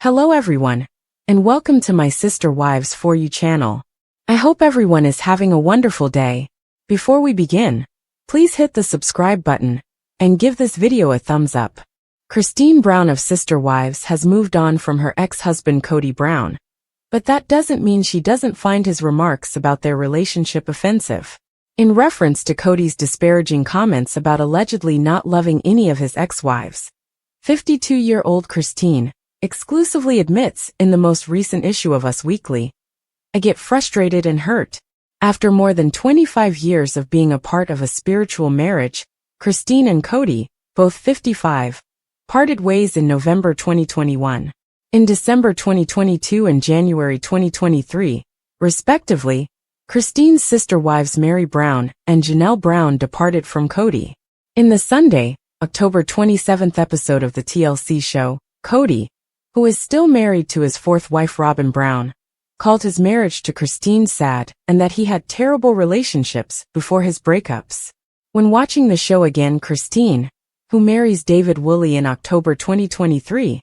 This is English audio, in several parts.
Hello everyone, and welcome to my Sister Wives For You channel. I hope everyone is having a wonderful day. Before we begin, please hit the subscribe button and give this video a thumbs up. Christine Brown of Sister Wives has moved on from her ex-husband Kody Brown, but that doesn't mean she doesn't find his remarks about their relationship offensive. In reference to Kody's disparaging comments about allegedly not loving any of his ex-wives, 52-year-old Christine exclusively admits in the most recent issue of Us Weekly, "I get frustrated and hurt." After more than 25 years of being a part of a spiritual marriage, Christine and Kody, both 55, parted ways in November 2021. In December 2022 and January 2023, respectively, Christine's sister wives Mary Brown and Janelle Brown departed from Kody. In the Sunday, October 27th episode of the TLC show, Kody, who is still married to his fourth wife Robyn Brown, called his marriage to Christine sad and that he had terrible relationships before his breakups. When watching the show again, Christine, who marries David Woolley in October 2023,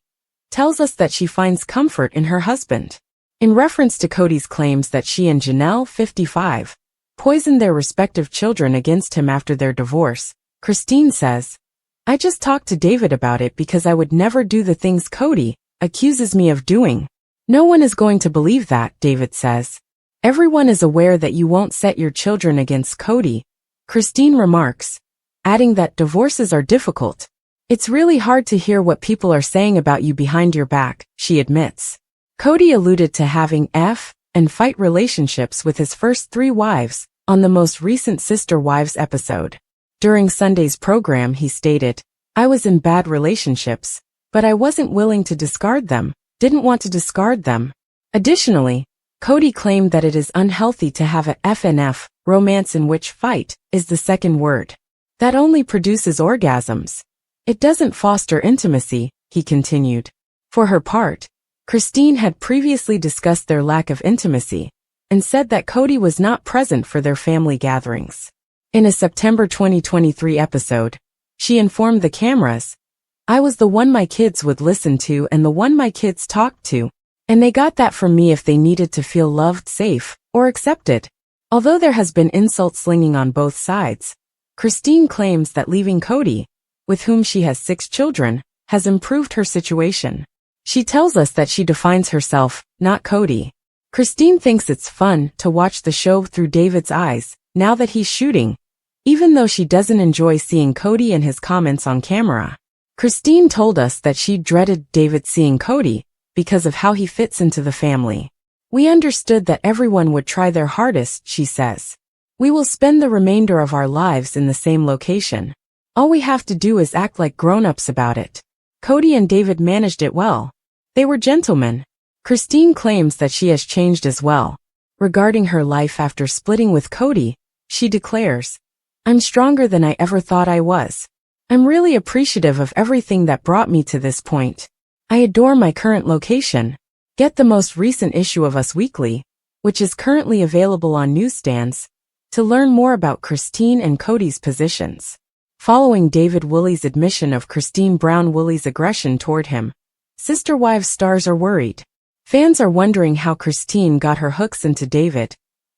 tells us that she finds comfort in her husband. In reference to Kody's claims that she and Janelle, 55, poisoned their respective children against him after their divorce, Christine says, "I just talked to David about it because I would never do the things Kody accuses me of doing. No one is going to believe that," David says. "Everyone is aware that you won't set your children against Kody," Christine remarks, adding that divorces are difficult. "It's really hard to hear what people are saying about you behind your back," she admits. Kody alluded to having and fight relationships with his first three wives on the most recent Sister Wives episode. During Sunday's program he stated, "I was in bad relationships, but I wasn't willing to discard them, didn't want to discard them." Additionally, Kody claimed that it is unhealthy to have a FNF, romance in which fight is the second word. "That only produces orgasms. It doesn't foster intimacy," he continued. For her part, Christine had previously discussed their lack of intimacy and said that Kody was not present for their family gatherings. In a September 2023 episode, she informed the cameras, "I was the one my kids would listen to and the one my kids talked to, and they got that from me if they needed to feel loved, safe, or accepted." Although there has been insult slinging on both sides, Christine claims that leaving Kody, with whom she has 6 children, has improved her situation. She tells us that she defines herself, not Kody. Christine thinks it's fun to watch the show through David's eyes, now that he's shooting, even though she doesn't enjoy seeing Kody and his comments on camera. Christine told us that she dreaded David seeing Kody because of how he fits into the family. "We understood that everyone would try their hardest," she says. "We will spend the remainder of our lives in the same location. All we have to do is act like grown-ups about it." Kody and David managed it well. They were gentlemen. Christine claims that she has changed as well. Regarding her life after splitting with Kody, she declares, "I'm stronger than I ever thought I was. I'm really appreciative of everything that brought me to this point. I adore my current location." Get the most recent issue of Us Weekly, which is currently available on newsstands, to learn more about Christine and Kody's positions. Following David Woolley's admission of Christine Brown Woolley's aggression toward him, Sister Wives stars are worried. Fans are wondering how Christine got her hooks into David,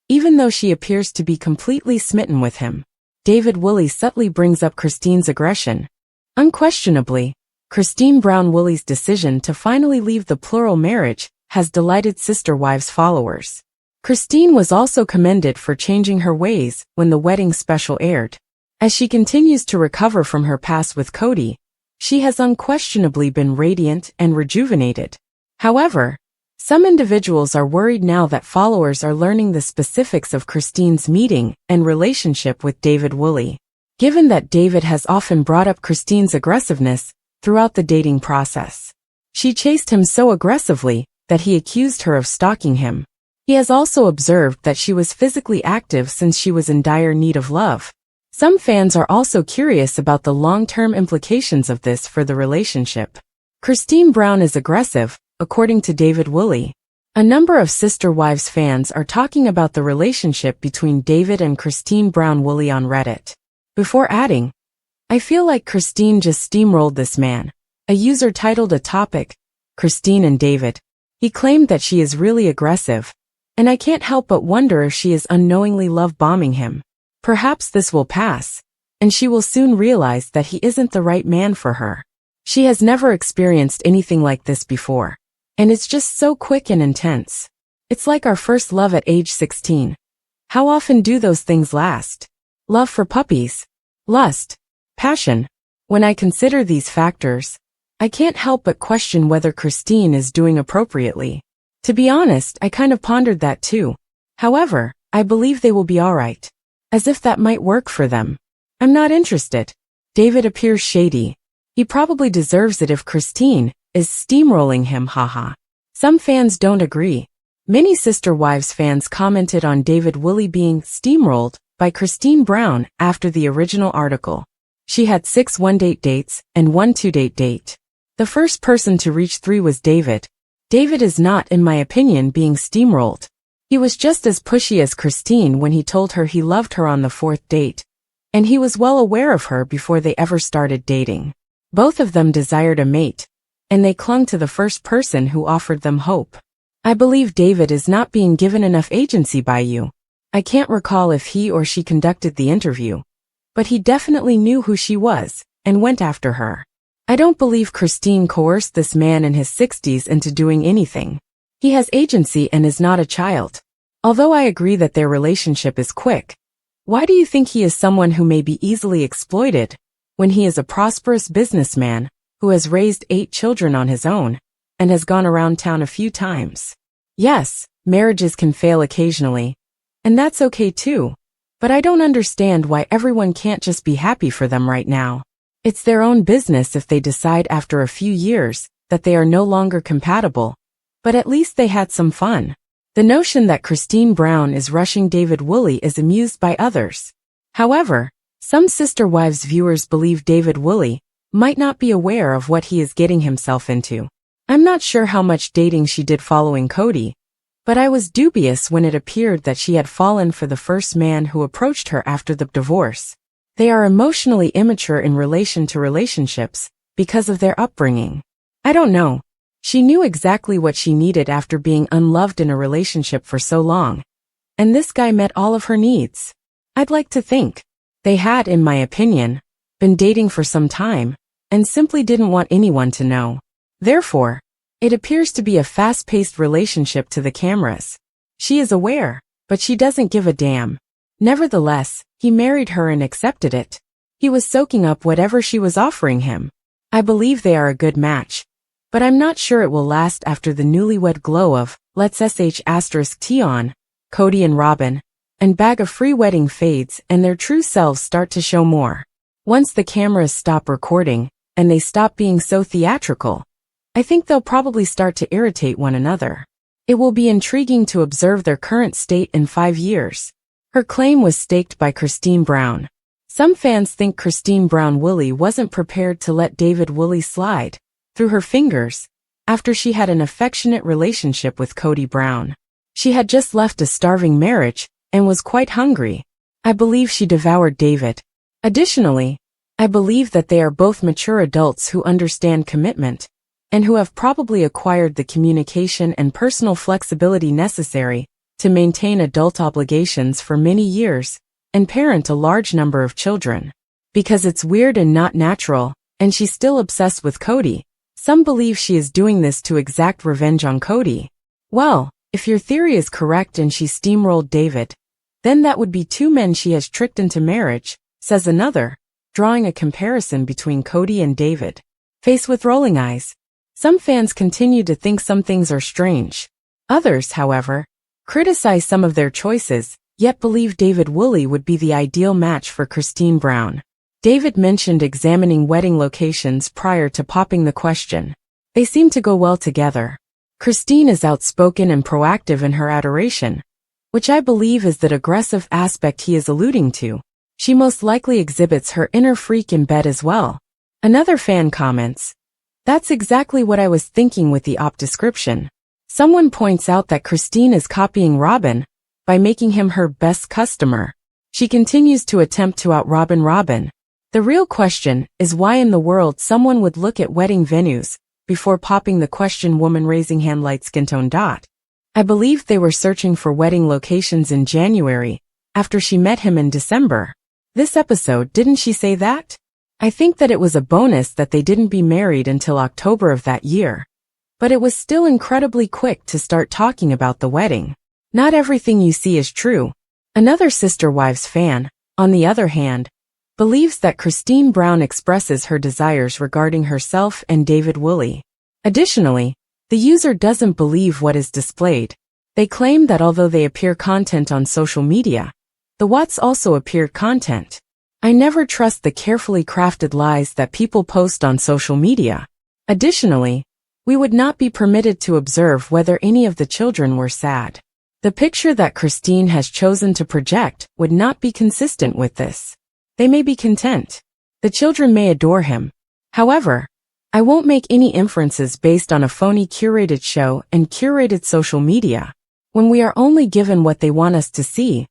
even though she appears to be completely smitten with him. David Woolley subtly brings up Christine's aggression. Unquestionably, Christine Brown Woolley's decision to finally leave the plural marriage has delighted Sister Wives followers. Christine was also commended for changing her ways when the wedding special aired. As she continues to recover from her past with Kody, she has unquestionably been radiant and rejuvenated. However, some individuals are worried now that followers are learning the specifics of Christine's meeting and relationship with David Woolley. Given that David has often brought up Christine's aggressiveness throughout the dating process, she chased him so aggressively that he accused her of stalking him. He has also observed that she was physically active since she was in dire need of love. Some fans are also curious about the long-term implications of this for the relationship. Christine Brown is aggressive, according to David Woolley. A number of Sister Wives fans are talking about the relationship between David and Christine Brown Woolley on Reddit. Before adding, "I feel like Christine just steamrolled this man," a user titled a topic, Christine and David. He claimed that she is really aggressive, and I can't help but wonder if she is unknowingly love-bombing him. Perhaps this will pass, and she will soon realize that he isn't the right man for her. She has never experienced anything like this before, and it's just so quick and intense. It's like our first love at age 16. How often do those things last? Love for puppies, lust, passion. When I consider these factors, I can't help but question whether Christine is doing appropriately. To be honest, I kind of pondered that too. However, I believe they will be alright. As if that might work for them. I'm not interested. David appears shady. He probably deserves it if Christine is steamrolling him, haha. Some fans don't agree. Many Sister Wives fans commented on David Woolley being steamrolled by Christine Brown after the original article. She had 6 one-date dates and 1 two-date date. The first person to reach 3 was David. David is not, in my opinion, being steamrolled. He was just as pushy as Christine when he told her he loved her on the 4th date, and he was well aware of her before they ever started dating. Both of them desired a mate, and they clung to the first person who offered them hope. I believe David is not being given enough agency by you. I can't recall if he or she conducted the interview, but he definitely knew who she was and went after her. I don't believe Christine coerced this man in his 60s into doing anything. He has agency and is not a child. Although I agree that their relationship is quick, why do you think he is someone who may be easily exploited when he is a prosperous businessman who has raised 8 children on his own and has gone around town a few times? Yes, marriages can fail occasionally, and that's okay too, but I don't understand why everyone can't just be happy for them right now. It's their own business if they decide after a few years that they are no longer compatible, but at least they had some fun. The notion that Christine Brown is rushing David Woolley is amused by others. However, some Sister Wives viewers believe David Woolley might not be aware of what he is getting himself into. I'm not sure how much dating she did following Kody, but I was dubious when it appeared that she had fallen for the first man who approached her after the divorce. They are emotionally immature in relation to relationships because of their upbringing. I don't know. She knew exactly what she needed after being unloved in a relationship for so long. And this guy met all of her needs. I'd like to think they had, in my opinion, been dating for some time and simply didn't want anyone to know. Therefore, it appears to be a fast-paced relationship to the cameras. She is aware, but she doesn't give a damn. Nevertheless, he married her and accepted it. He was soaking up whatever she was offering him. I believe they are a good match. But I'm not sure it will last after the newlywed glow of Let's sh*t on, Kody and Robyn, and Bag of Free wedding fades and their true selves start to show more. Once the cameras stop recording, and they stop being so theatrical, I think they'll probably start to irritate one another. It will be intriguing to observe their current state in 5 years. Her claim was staked by Christine Brown. Some fans think Christine Brown Woolley wasn't prepared to let David Woolley slide through her fingers after she had an affectionate relationship with Kody Brown. She had just left a starving marriage and was quite hungry. I believe she devoured David. Additionally, I believe that they are both mature adults who understand commitment and who have probably acquired the communication and personal flexibility necessary to maintain adult obligations for many years and parent a large number of children. Because it's weird and not natural, and she's still obsessed with Kody, some believe she is doing this to exact revenge on Kody. Well, if your theory is correct and she steamrolled David, then that would be 2 men she has tricked into marriage, says another, drawing a comparison between Kody and David. Face with rolling eyes. Some fans continue to think some things are strange. Others, however, criticize some of their choices, yet believe David Woolley would be the ideal match for Christine Brown. David mentioned examining wedding locations prior to popping the question. They seem to go well together. Christine is outspoken and proactive in her adoration, which I believe is that aggressive aspect he is alluding to. She most likely exhibits her inner freak in bed as well. Another fan comments, "That's exactly what I was thinking with the op description." Someone points out that Christine is copying Robyn by making him her best customer. She continues to attempt to out-Robyn Robyn. The real question is why in the world someone would look at wedding venues before popping the question woman raising hand light skin tone dot. I believe they were searching for wedding locations in January, after she met him in December. This episode, didn't she say that? I think that it was a bonus that they didn't be married until October of that year. But it was still incredibly quick to start talking about the wedding. Not everything you see is true. Another Sister Wives fan, on the other hand, believes that Christine Brown expresses her desires regarding herself and David Woolley. Additionally, the user doesn't believe what is displayed. They claim that although they appear content on social media, the Watts also appeared content. I never trust the carefully crafted lies that people post on social media. Additionally, we would not be permitted to observe whether any of the children were sad. The picture that Christine has chosen to project would not be consistent with this. They may be content. The children may adore him. However, I won't make any inferences based on a phony curated show and curated social media. When we are only given what they want us to see,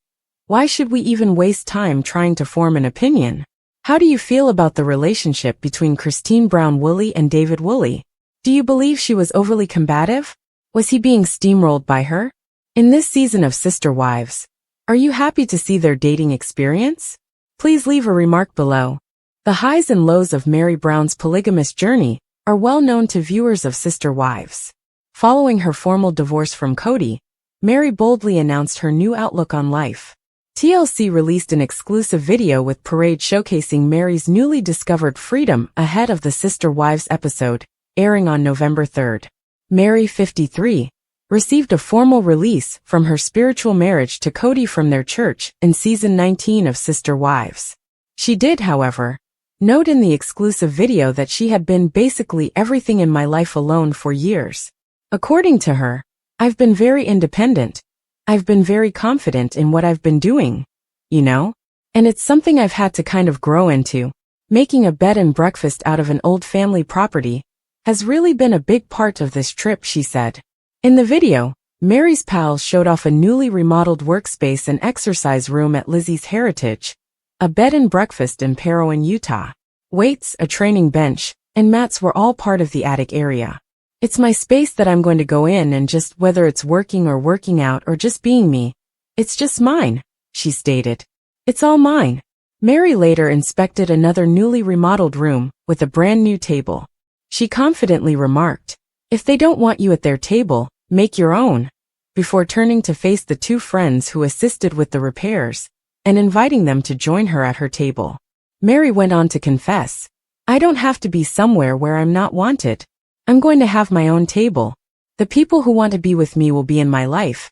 why should we even waste time trying to form an opinion? How do you feel about the relationship between Christine Brown Woolley and David Woolley? Do you believe she was overly combative? Was he being steamrolled by her? In this season of Sister Wives, are you happy to see their dating experience? Please leave a remark below. The highs and lows of Meri Brown's polygamous journey are well known to viewers of Sister Wives. Following her formal divorce from Kody, Meri boldly announced her new outlook on life. TLC released an exclusive video with Parade showcasing Meri's newly discovered freedom ahead of the Sister Wives episode, airing on November 3rd. Meri, 53, received a formal release from her spiritual marriage to Kody from their church in season 19 of Sister Wives. She did, however, note in the exclusive video that she had been basically everything in my life alone for years. According to her, I've been very independent. I've been very confident in what I've been doing, you know? And it's something I've had to kind of grow into. Making a bed and breakfast out of an old family property has really been a big part of this trip, she said. In the video, Meri's pals showed off a newly remodeled workspace and exercise room at Lizzie's Heritage, a bed and breakfast in Parowan, Utah. Weights, a training bench, and mats were all part of the attic area. It's my space that I'm going to go in and just whether it's working or working out or just being me. It's just mine, she stated. It's all mine. Meri later inspected another newly remodeled room with a brand new table. She confidently remarked, "If they don't want you at their table, make your own," before turning to face the two friends who assisted with the repairs and inviting them to join her at her table. Meri went on to confess, "I don't have to be somewhere where I'm not wanted. I'm going to have my own table. The people who want to be with me will be in my life.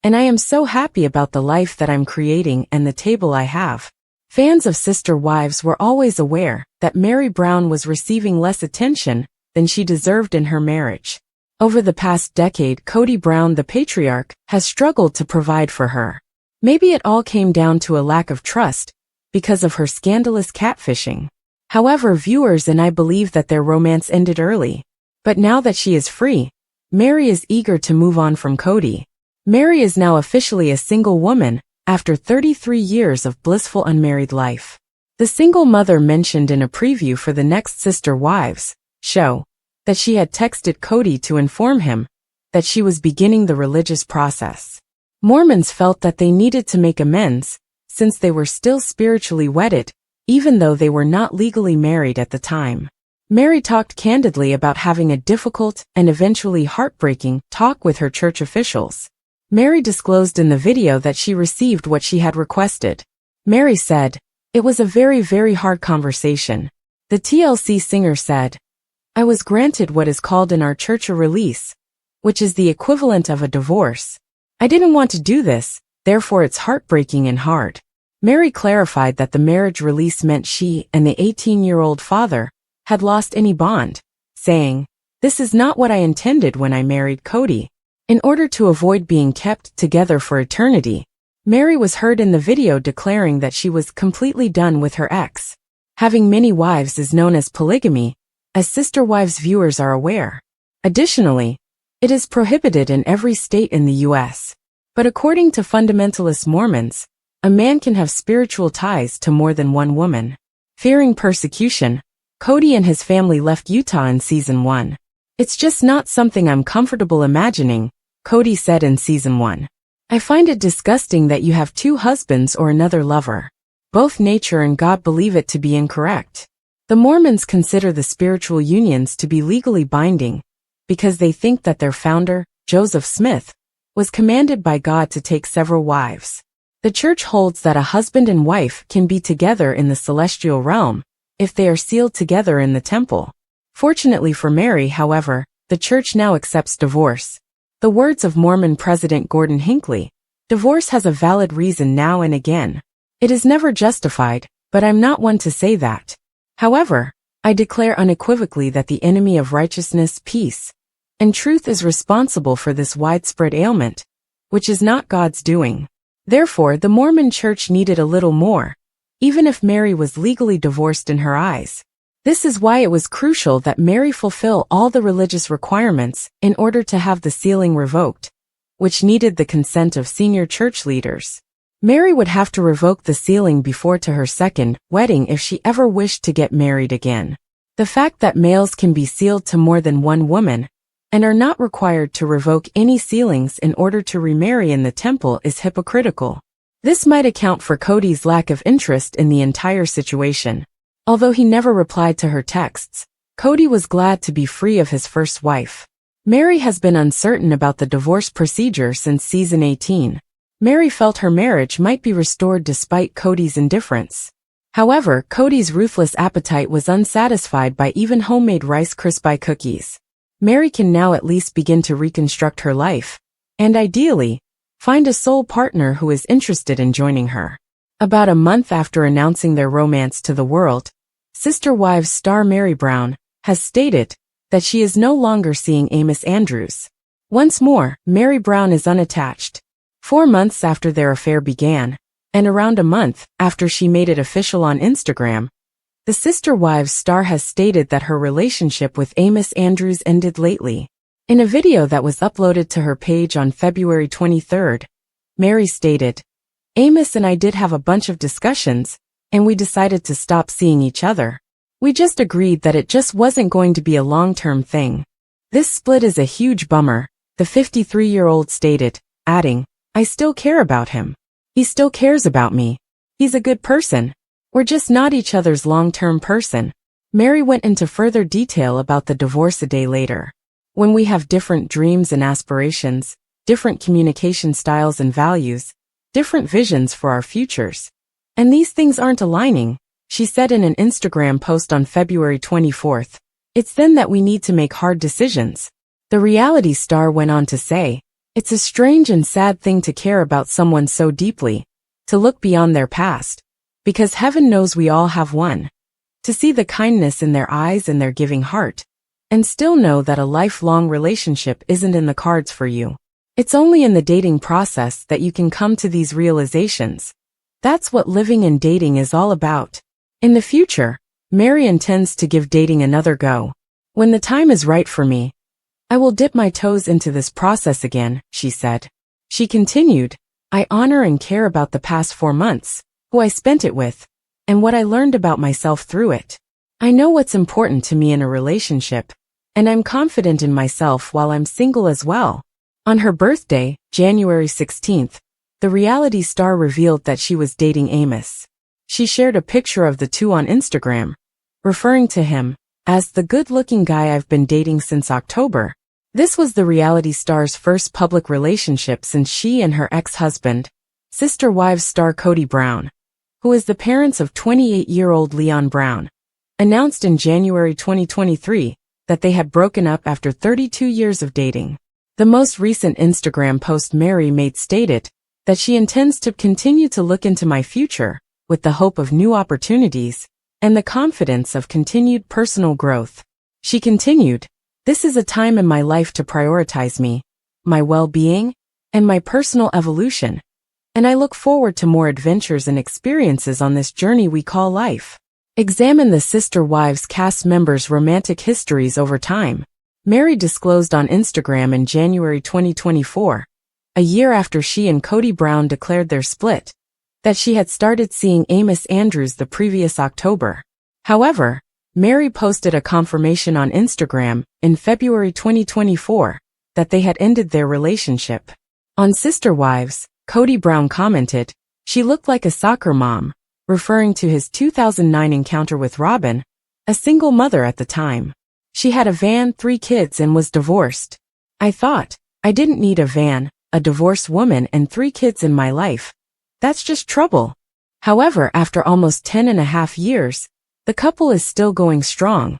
And I am so happy about the life that I'm creating and the table I have." Fans of Sister Wives were always aware that Meri Brown was receiving less attention than she deserved in her marriage. Over the past decade, Kody Brown, the patriarch, has struggled to provide for her. Maybe it all came down to a lack of trust because of her scandalous catfishing. However, viewers and I believe that their romance ended early. But now that she is free, Meri is eager to move on from Kody. Meri is now officially a single woman after 33 years of blissful unmarried life. The single mother mentioned in a preview for the next Sister Wives show that she had texted Kody to inform him that she was beginning the religious process. Mormons felt that they needed to make amends since they were still spiritually wedded, even though they were not legally married at the time. Meri talked candidly about having a difficult and eventually heartbreaking talk with her church officials. Meri disclosed in the video that she received what she had requested. Meri said, "It was a very, very hard conversation." The TLC singer said, "I was granted what is called in our church a release, which is the equivalent of a divorce. I didn't want to do this, therefore it's heartbreaking and hard." Meri clarified that the marriage release meant she and the 18-year-old father had lost any bond, saying, "This is not what I intended when I married Kody." In order to avoid being kept together for eternity, Meri was heard in the video declaring that she was completely done with her ex. Having many wives is known as polygamy, as Sister Wives viewers are aware. Additionally, it is prohibited in every state in the U.S. But according to fundamentalist Mormons, a man can have spiritual ties to more than one woman. Fearing persecution, Kody and his family left Utah in season 1. It's just not something I'm comfortable imagining, Kody said in season 1. I find it disgusting that you have 2 husbands or another lover. Both nature and God believe it to be incorrect. The Mormons consider the spiritual unions to be legally binding because they think that their founder, Joseph Smith, was commanded by God to take several wives. The church holds that a husband and wife can be together in the celestial realm if they are sealed together in the temple. Fortunately for Mary, however, the church now accepts divorce. The words of Mormon President Gordon Hinckley, divorce has a valid reason now and again. It is never justified, but I'm not one to say that. However, I declare unequivocally that the enemy of righteousness, peace, and truth is responsible for this widespread ailment, which is not God's doing. Therefore, the Mormon Church needed a little more, even if Mary was legally divorced in her eyes. This is why it was crucial that Mary fulfill all the religious requirements in order to have the sealing revoked, which needed the consent of senior church leaders. Mary would have to revoke the sealing before to her second wedding if she ever wished to get married again. The fact that males can be sealed to more than one woman and are not required to revoke any sealings in order to remarry in the temple is hypocritical. This might account for Kody's lack of interest in the entire situation. Although he never replied to her texts, Kody was glad to be free of his first wife. Mary has been uncertain about the divorce procedure since season 18. Mary felt her marriage might be restored despite Kody's indifference. However, Kody's ruthless appetite was unsatisfied by even homemade Rice Krispie cookies. Mary can now at least begin to reconstruct her life, and ideally, find a soul partner who is interested in joining her. About a month after announcing their romance to the world, Sister Wives star Meri Brown has stated that she is no longer seeing Amos Andrews. Once more, Meri Brown is unattached. 4 months after their affair began, and around a month after she made it official on Instagram, the Sister Wives star has stated that her relationship with Amos Andrews ended lately. In a video that was uploaded to her page on February 23rd, Meri stated, "Amos and I did have a bunch of discussions, and we decided to stop seeing each other. We just agreed that it just wasn't going to be a long-term thing. This split is a huge bummer," the 53-year-old stated, adding, "I still care about him. He still cares about me. He's a good person. We're just not each other's long-term person." Meri went into further detail about the divorce a day later. "When we have different dreams and aspirations, different communication styles and values, different visions for our futures, and these things aren't aligning," she said in an Instagram post on February 24th, "it's then that we need to make hard decisions." The reality star went on to say, "It's a strange and sad thing to care about someone so deeply, to look beyond their past, because heaven knows we all have one, to see the kindness in their eyes and their giving heart, and still know that a lifelong relationship isn't in the cards for you. It's only in the dating process that you can come to these realizations. That's what living and dating is all about." In the future, Meri intends to give dating another go. "When the time is right for me, I will dip my toes into this process again," she said. She continued, "I honor and care about the past 4 months, who I spent it with, and what I learned about myself through it. I know what's important to me in a relationship, and I'm confident in myself while I'm single as well." On her birthday, January 16th, the reality star revealed that she was dating Amos. She shared a picture of the two on Instagram, referring to him as the good-looking guy I've been dating since October. This was the reality star's first public relationship since she and her ex-husband, Sister Wives star Kody Brown, who is the parents of 28-year-old Leon Brown, announced in January 2023 that they had broken up after 32 years of dating. The most recent Instagram post Meri made stated that she intends to continue to look into my future with the hope of new opportunities and the confidence of continued personal growth. She continued, "This is a time in my life to prioritize me, my well-being, and my personal evolution, and I look forward to more adventures and experiences on this journey we call life." Examine the Sister Wives cast members' romantic histories over time. Meri disclosed on Instagram in January 2024, a year after she and Kody Brown declared their split, that she had started seeing Amos Andrews the previous October. However, Meri posted a confirmation on Instagram in February 2024 that they had ended their relationship. On Sister Wives, Kody Brown commented, "She looked like a soccer mom," referring to his 2009 encounter with Robyn, a single mother at the time. She had a van, 3 kids, and was divorced. "I thought, I didn't need a van, a divorced woman, and 3 kids in my life. That's just trouble." However, after almost 10.5 years, the couple is still going strong,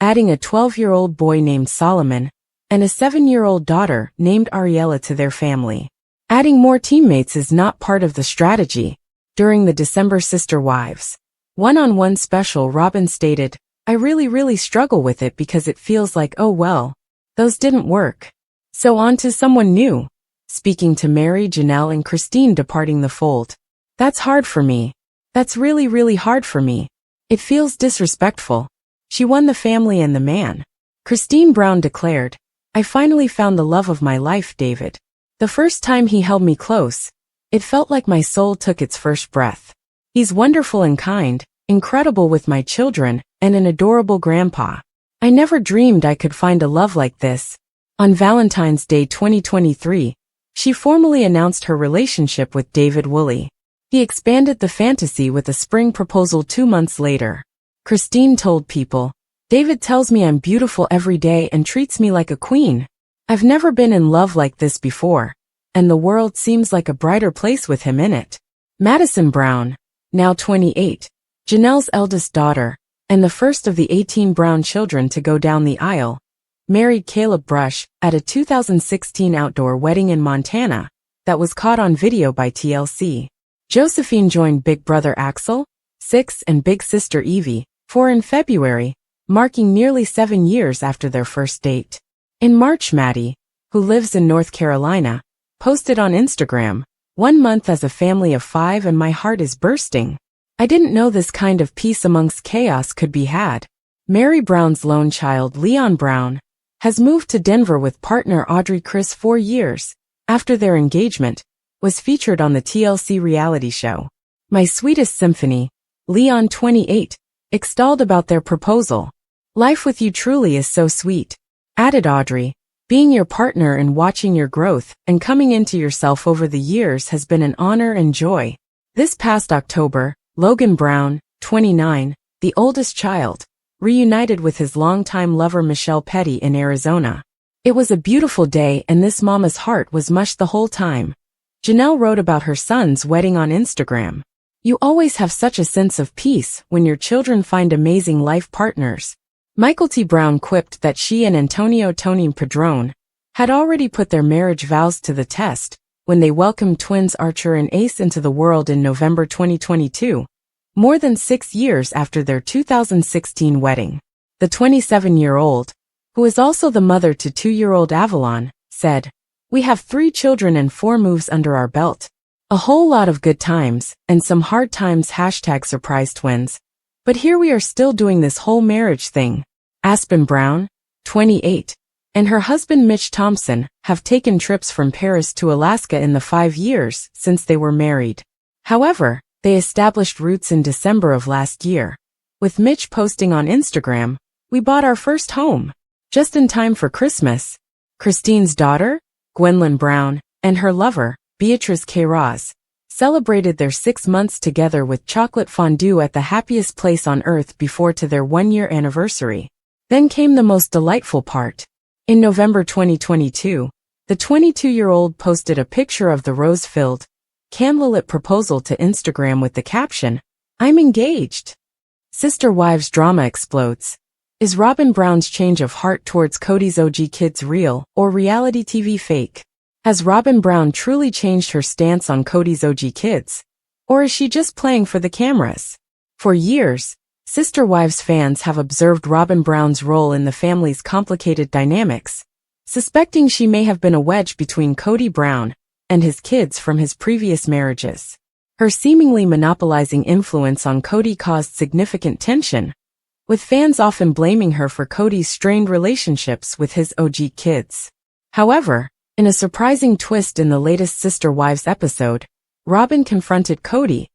adding a 12-year-old boy named Solomon and a 7-year-old daughter named Ariella to their family. Adding more teammates is not part of the strategy. During the December Sister Wives one-on-one special, Robyn stated, "I really struggle with it because it feels like, oh well, those didn't work. So on to someone new," speaking to Meri, Janelle, and Christine departing the fold. "That's hard for me. That's really hard for me. It feels disrespectful. She won the family and the man." Christine Brown declared, "I finally found the love of my life, David. The first time he held me close, it felt like my soul took its first breath. He's wonderful and kind, incredible with my children, and an adorable grandpa. I never dreamed I could find a love like this." On Valentine's Day 2023, she formally announced her relationship with David Woolley. He expanded the fantasy with a spring proposal 2 months later. Christine told People, "David tells me I'm beautiful every day and treats me like a queen. I've never been in love like this before, and the world seems like a brighter place with him in it." Madison Brown, now 28, Janelle's eldest daughter, and the first of the 18 Brown children to go down the aisle, married Caleb Brush at a 2016 outdoor wedding in Montana that was caught on video by TLC. Josephine joined big brother Axel, 6, and big sister Evie, 4 in February, marking nearly 7 years after their first date. In March, Maddie, who lives in North Carolina, posted on Instagram, "1 month as a family of 5 and my heart is bursting. I didn't know this kind of peace amongst chaos could be had." Meri Brown's lone child, Leon Brown, has moved to Denver with partner Audrey Chris 4 years after their engagement was featured on the TLC reality show My Sweetest Symphony. Leon, 28, extolled about their proposal. "Life with you truly is so sweet," added Audrey. "Being your partner and watching your growth and coming into yourself over the years has been an honor and joy." This past October, Logan Brown, 29, the oldest child, reunited with his longtime lover Michelle Petty in Arizona. "It was a beautiful day and this mama's heart was mushed the whole time." Janelle wrote about her son's wedding on Instagram. "You always have such a sense of peace when your children find amazing life partners." Michael T. Brown quipped that she and Antonio Tony Padron had already put their marriage vows to the test when they welcomed twins Archer and Ace into the world in November 2022, more than 6 years after their 2016 wedding. The 27-year-old, who is also the mother to 2-year-old Avalon, said, "We have 3 children and 4 moves under our belt. A whole lot of good times and some hard times #surprise twins. But here we are still doing this whole marriage thing." Aspen Brown, 28, and her husband Mitch Thompson have taken trips from Paris to Alaska in the 5 years since they were married. However, they established roots in December of last year, with Mitch posting on Instagram, "We bought our first home, just in time for Christmas." Christine's daughter, Gwendolyn Brown, and her lover, Beatrice K. Ross, celebrated their 6 months together with chocolate fondue at the happiest place on earth before to their 1-year anniversary. Then came the most delightful part. In November 2022, the 22-year-old posted a picture of the rose-filled, candlelit proposal to Instagram with the caption, "I'm engaged." Sister Wives drama explodes. Is Robyn Brown's change of heart towards Kody's OG kids real or reality TV fake? Has Robyn Brown truly changed her stance on Kody's OG kids? Or is she just playing for the cameras? For years, Sister Wives fans have observed Robyn Brown's role in the family's complicated dynamics, suspecting she may have been a wedge between Kody Brown and his kids from his previous marriages. Her seemingly monopolizing influence on Kody caused significant tension, with fans often blaming her for Kody's strained relationships with his OG kids. However, in a surprising twist in the latest Sister Wives episode, Robyn confronted Kody,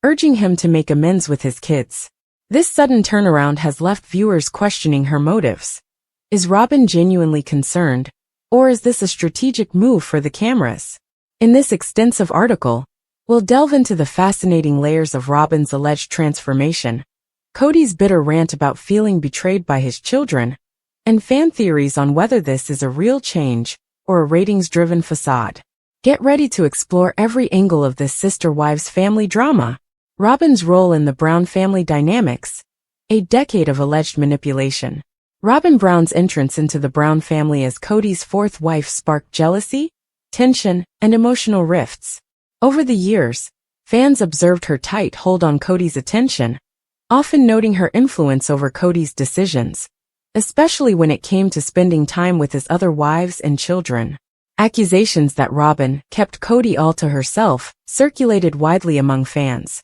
urging him to make amends with his kids. This sudden turnaround has left viewers questioning her motives. Is Robyn genuinely concerned, or is this a strategic move for the cameras? In this extensive article, we'll delve into the fascinating layers of Robyn's alleged transformation, Kody's bitter rant about feeling betrayed by his children, and fan theories on whether this is a real change or a ratings-driven facade. Get ready to explore every angle of this sister-wives family drama. Robyn's role in the Brown family dynamics, a decade of alleged manipulation. Robyn Brown's entrance into the Brown family as Kody's fourth wife sparked jealousy, tension, and emotional rifts. Over the years, fans observed her tight hold on Kody's attention, often noting her influence over Kody's decisions, especially when it came to spending time with his other wives and children. Accusations that Robyn kept Kody all to herself circulated widely among fans,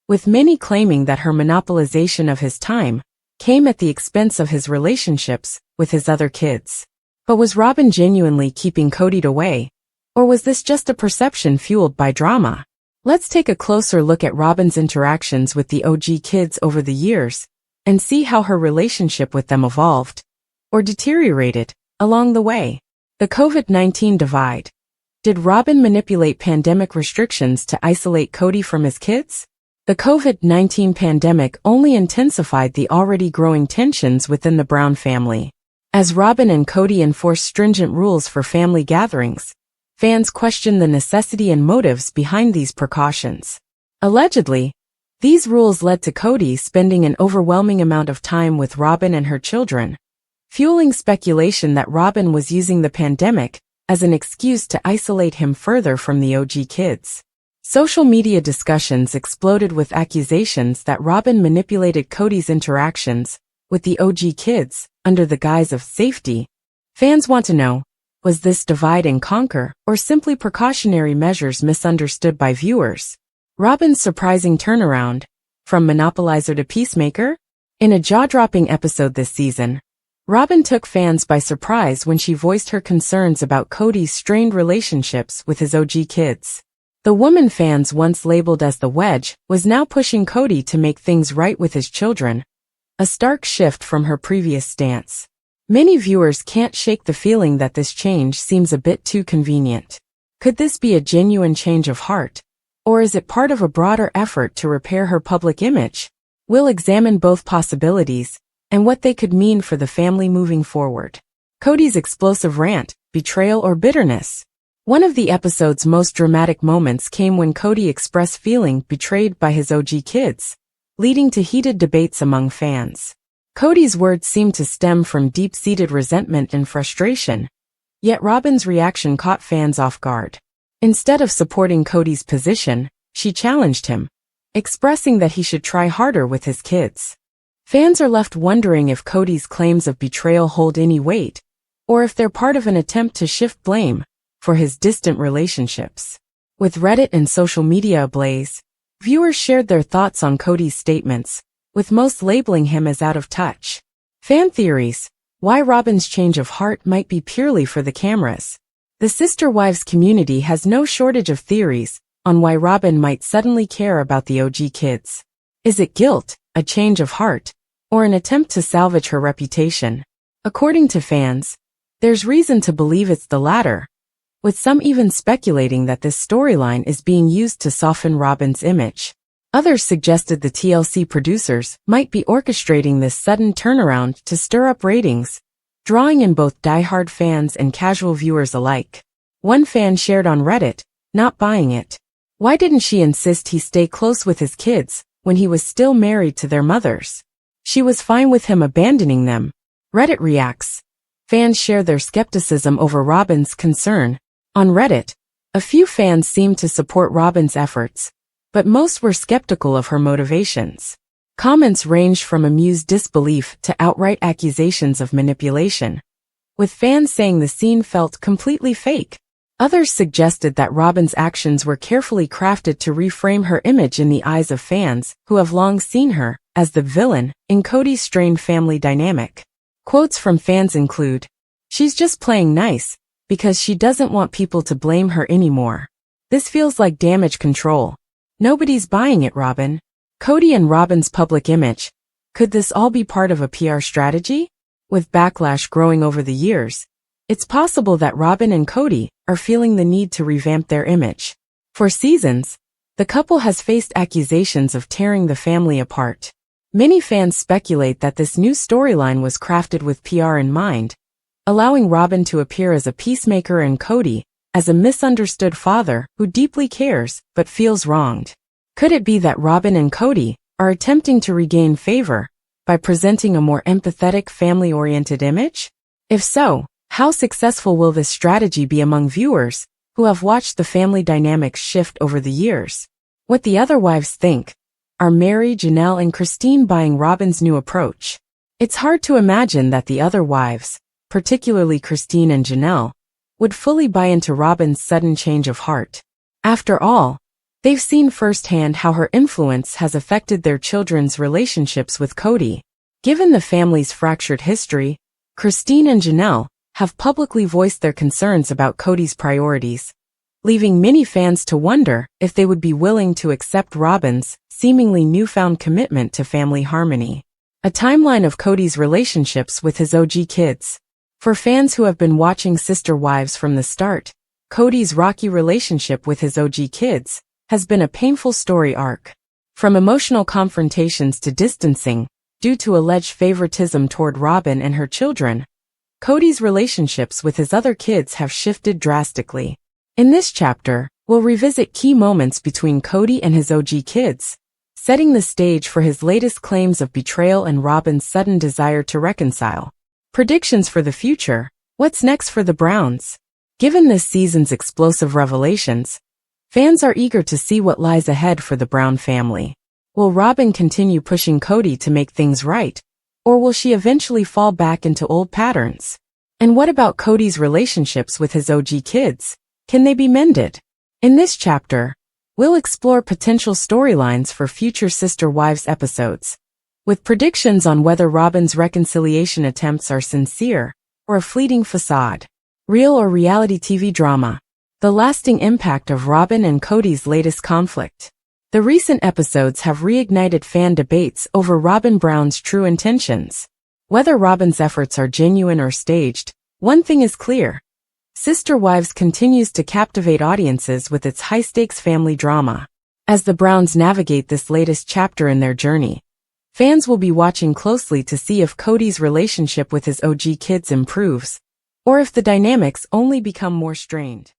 with many claiming that her monopolization of his time came at the expense of his relationships with his other kids. But was Robyn genuinely keeping Kody away, or was this just a perception fueled by drama? Let's take a closer look at Robyn's interactions with the OG kids over the years, and see how her relationship with them evolved, or deteriorated, along the way. The COVID-19 divide. Did Robyn manipulate pandemic restrictions to isolate Kody from his kids? The COVID-19 pandemic only intensified the already growing tensions within the Brown family. As Robyn and Kody enforced stringent rules for family gatherings, fans questioned the necessity and motives behind these precautions. Allegedly, these rules led to Kody spending an overwhelming amount of time with Robyn and her children, fueling speculation that Robyn was using the pandemic as an excuse to isolate him further from the OG kids. Social media discussions exploded with accusations that Robyn manipulated Kody's interactions with the OG kids under the guise of safety. Fans want to know, was this divide and conquer or simply precautionary measures misunderstood by viewers? Robyn's surprising turnaround, from monopolizer to peacemaker? In a jaw-dropping episode this season, Robyn took fans by surprise when she voiced her concerns about Kody's strained relationships with his OG kids. The woman fans once labeled as the wedge was now pushing Kody to make things right with his children, a stark shift from her previous stance. Many viewers can't shake the feeling that this change seems a bit too convenient. Could this be a genuine change of heart, or is it part of a broader effort to repair her public image? We'll examine both possibilities and what they could mean for the family moving forward. Kody's explosive rant, betrayal or bitterness. One of the episode's most dramatic moments came when Kody expressed feeling betrayed by his OG kids, leading to heated debates among fans. Kody's words seemed to stem from deep-seated resentment and frustration, yet Robyn's reaction caught fans off guard. Instead of supporting Kody's position, she challenged him, expressing that he should try harder with his kids. Fans are left wondering if Kody's claims of betrayal hold any weight, or if they're part of an attempt to shift blame for his distant relationships. With Reddit and social media ablaze, viewers shared their thoughts on Kody's statements, with most labeling him as out of touch. Fan theories. Why Robyn's change of heart might be purely for the cameras. The sister wives community has no shortage of theories on why Robyn might suddenly care about the OG kids. Is it guilt, a change of heart, or an attempt to salvage her reputation? According to fans, there's reason to believe it's the latter, with some even speculating that this storyline is being used to soften Robyn's image. Others suggested the TLC producers might be orchestrating this sudden turnaround to stir up ratings, drawing in both diehard fans and casual viewers alike. One fan shared on Reddit, not buying it. Why didn't she insist he stay close with his kids when he was still married to their mothers? She was fine with him abandoning them. Reddit reacts. Fans share their skepticism over Robyn's concern. On Reddit, a few fans seemed to support Robyn's efforts, but most were skeptical of her motivations. Comments ranged from amused disbelief to outright accusations of manipulation, with fans saying the scene felt completely fake. Others suggested that Robyn's actions were carefully crafted to reframe her image in the eyes of fans who have long seen her as the villain in Kody's strained family dynamic. Quotes from fans include, "She's just playing nice because she doesn't want people to blame her anymore. This feels like damage control. Nobody's buying it, Robyn." Kody and Robyn's public image. Could this all be part of a PR strategy? With backlash growing over the years, it's possible that Robyn and Kody are feeling the need to revamp their image. For seasons, the couple has faced accusations of tearing the family apart. Many fans speculate that this new storyline was crafted with PR in mind, allowing Robyn to appear as a peacemaker and Kody as a misunderstood father who deeply cares but feels wronged. Could it be that Robyn and Kody are attempting to regain favor by presenting a more empathetic, family-oriented image? If so, how successful will this strategy be among viewers who have watched the family dynamics shift over the years? What the other wives think. Are Mary, Janelle, and Christine buying Robyn's new approach? It's hard to imagine that the other wives, particularly Christine and Janelle, would fully buy into Robyn's sudden change of heart. After all, they've seen firsthand how her influence has affected their children's relationships with Kody. Given the family's fractured history, Christine and Janelle have publicly voiced their concerns about Kody's priorities, leaving many fans to wonder if they would be willing to accept Robyn's seemingly newfound commitment to family harmony. A timeline of Kody's relationships with his OG kids. For fans who have been watching Sister Wives from the start, Kody's rocky relationship with his OG kids has been a painful story arc. From emotional confrontations to distancing, due to alleged favoritism toward Robyn and her children, Kody's relationships with his other kids have shifted drastically. In this chapter, we'll revisit key moments between Kody and his OG kids, setting the stage for his latest claims of betrayal and Robyn's sudden desire to reconcile. Predictions for the future. What's next for the Browns? Given this season's explosive revelations, fans are eager to see what lies ahead for the Brown family. Will Robyn continue pushing Kody to make things right, or will she eventually fall back into old patterns? And what about Kody's relationships with his OG kids? Can they be mended? In this chapter, we'll explore potential storylines for future Sister Wives episodes, with predictions on whether Robyn's reconciliation attempts are sincere or a fleeting facade. Real or reality TV drama. The lasting impact of Robyn and Kody's latest conflict. The recent episodes have reignited fan debates over Robyn Brown's true intentions. Whether Robyn's efforts are genuine or staged, one thing is clear. Sister Wives continues to captivate audiences with its high-stakes family drama. As the Browns navigate this latest chapter in their journey, fans will be watching closely to see if Kody's relationship with his OG kids improves, or if the dynamics only become more strained.